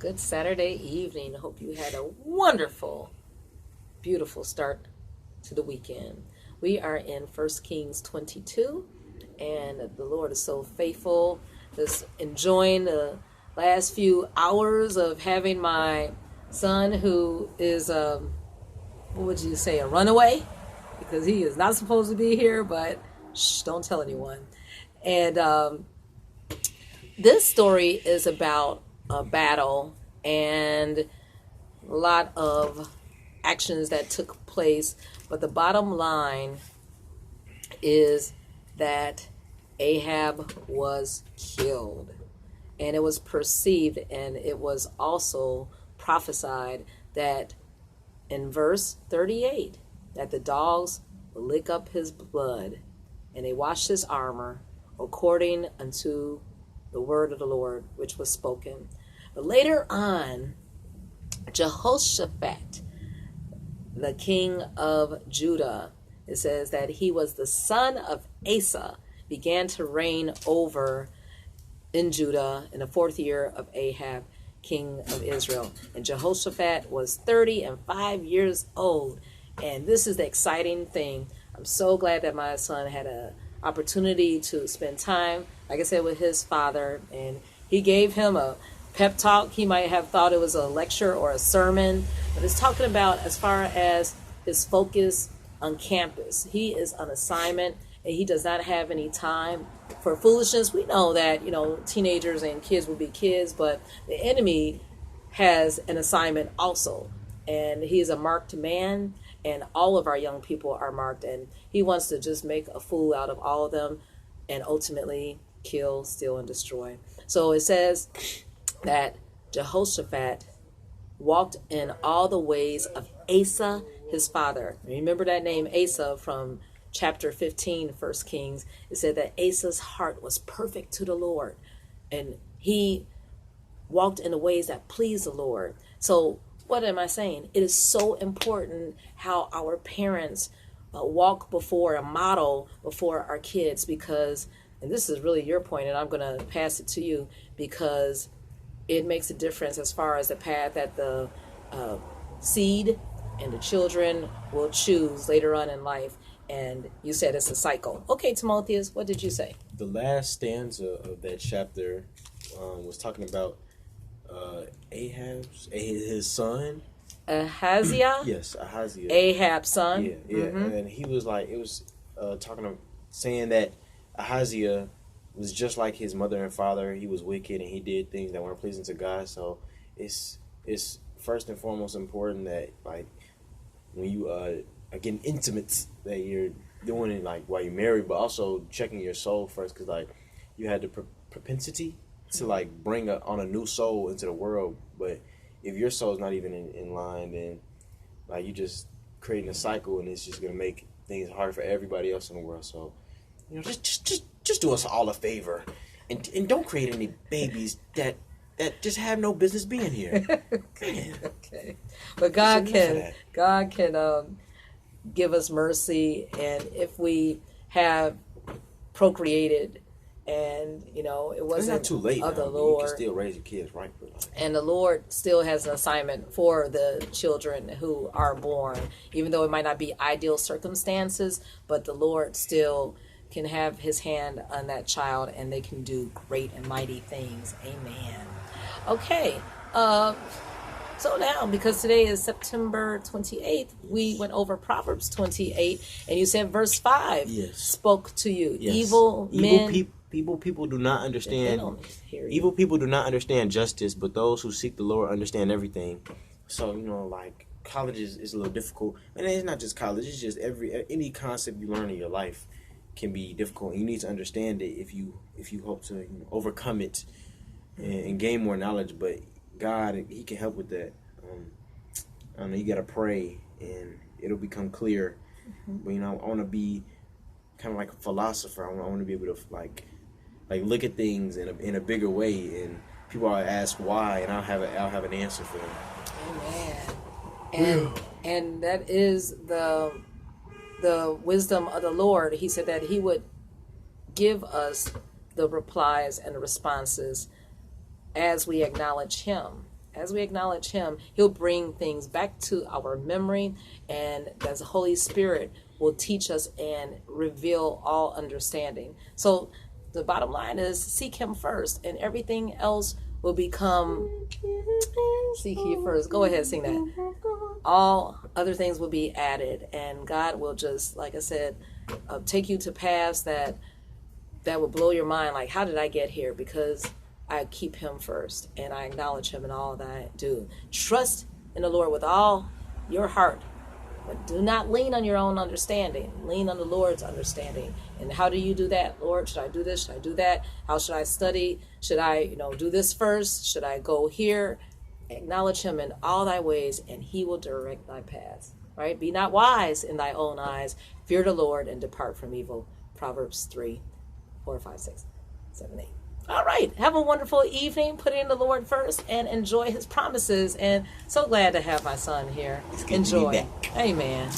Good Saturday evening. Hope you had a wonderful, beautiful start to the weekend. We are in 1Kings22, and the Lord is so faithful. Just enjoying the last few hours of having my son, who is, what would you say, a runaway? Because he is not supposed to be here, but shh, don't tell anyone. And this story is about a battle and a lot of actions that took place, but the bottom line is that Ahab was killed, and it was perceived, and it was also prophesied that in verse 38 that the dogs will lick up his blood, and they wash his armor according unto the word of the Lord which was spoken. But later on, Jehoshaphat, the king of Judah, it says that he was the son of Asa, began to reign over in Judah in the 4th year of Ahab, king of Israel. And Jehoshaphat was 35 years old. And this is the exciting thing. I'm so glad that my son had an opportunity to spend time, like I said, with his father. And he gave him a pep talk. He might have thought it was a lecture or a sermon, but it's talking about as far as his focus on campus. He is on assignment, and he does not have any time for foolishness. We know that, teenagers and kids will be kids, but the enemy has an assignment also. And he is a marked man, and all of our young people are marked, and he wants to just make a fool out of all of them and ultimately kill, steal, and destroy. So it says that Jehoshaphat walked in all the ways of Asa, his father. Remember that name, Asa, from chapter 15, 1 Kings. It said that Asa's heart was perfect to the Lord, and he walked in the ways that pleased the Lord. So what am I saying? It is so important how our parents walk before, a model before our kids, because, and this is really your point, and I'm going to pass it to you, because it makes a difference as far as the path that the seed and the children will choose later on in life. And you said it's a cycle. Okay, Timotheus, what did you say? The last stanza of that chapter was talking about his son. Ahaziah? Yes, Ahaziah. Ahab's son. Yeah. Mm-hmm. And he was like, it was saying that Ahaziah was just like his mother and father. He was wicked, and he did things that weren't pleasing to God. So it's first and foremost important that, like, when you are getting intimates, that you're doing it like while you're married, but also checking your soul first, because like you had the propensity to like bring on a new soul into the world, but if your soul's not even in line, then like you just creating a cycle, and it's just gonna make things harder for everybody else in the world. So just do us all a favor, and don't create any babies that just have no business being here. Okay, but God can give us mercy, and if we have procreated, and it wasn't it's not too late of now. the Lord, you can still raise your kids right. And the Lord still has an assignment for the children who are born, even though it might not be ideal circumstances, but the Lord still can have his hand on that child, and they can do great and mighty things. Amen. Okay, so now, because today is September 28th, we went over Proverbs 28, and you said verse 5 spoke to you. Yes. Evil people do not understand. Evil people do not understand justice, but those who seek the Lord understand everything. So, like college is a little difficult. And it's not just college, it's just any concept you learn in your life can be difficult. You need to understand it if you hope to overcome it and gain more knowledge. But God, he can help with that. I don't know, you got to pray, and it'll become clear. But, I want to be kind of like a philosopher. I want to be able to, like look at things in a bigger way, and people will ask why, and I'll have an answer for them. Amen. And that is the wisdom of the Lord. He said that he would give us the replies and the responses as we acknowledge him. as we acknowledge him, he'll bring things back to our memory, and as the Holy Spirit will teach us and reveal all understanding. So the bottom line is seek him first, and everything else will become seek ye first. Go ahead, sing that. All other things will be added, and God will just, like I said, take you to paths that will blow your mind. Like, how did I get here? Because I keep him first, and I acknowledge him in all that I do. Trust in the Lord with all your heart, but do not lean on your own understanding. Lean on the Lord's understanding. And how do you do that? Lord, should I do this? Should I do that? How should I study? Should I, do this first? Should I go here? Acknowledge him in all thy ways, and he will direct thy paths. Right? Be not wise in thy own eyes. Fear the Lord and depart from evil. Proverbs 3, 4, 5, 6, 7, 8. All right. Have a wonderful evening. Put in the Lord first and enjoy his promises. And so glad to have my son here. It's good to be back. Amen.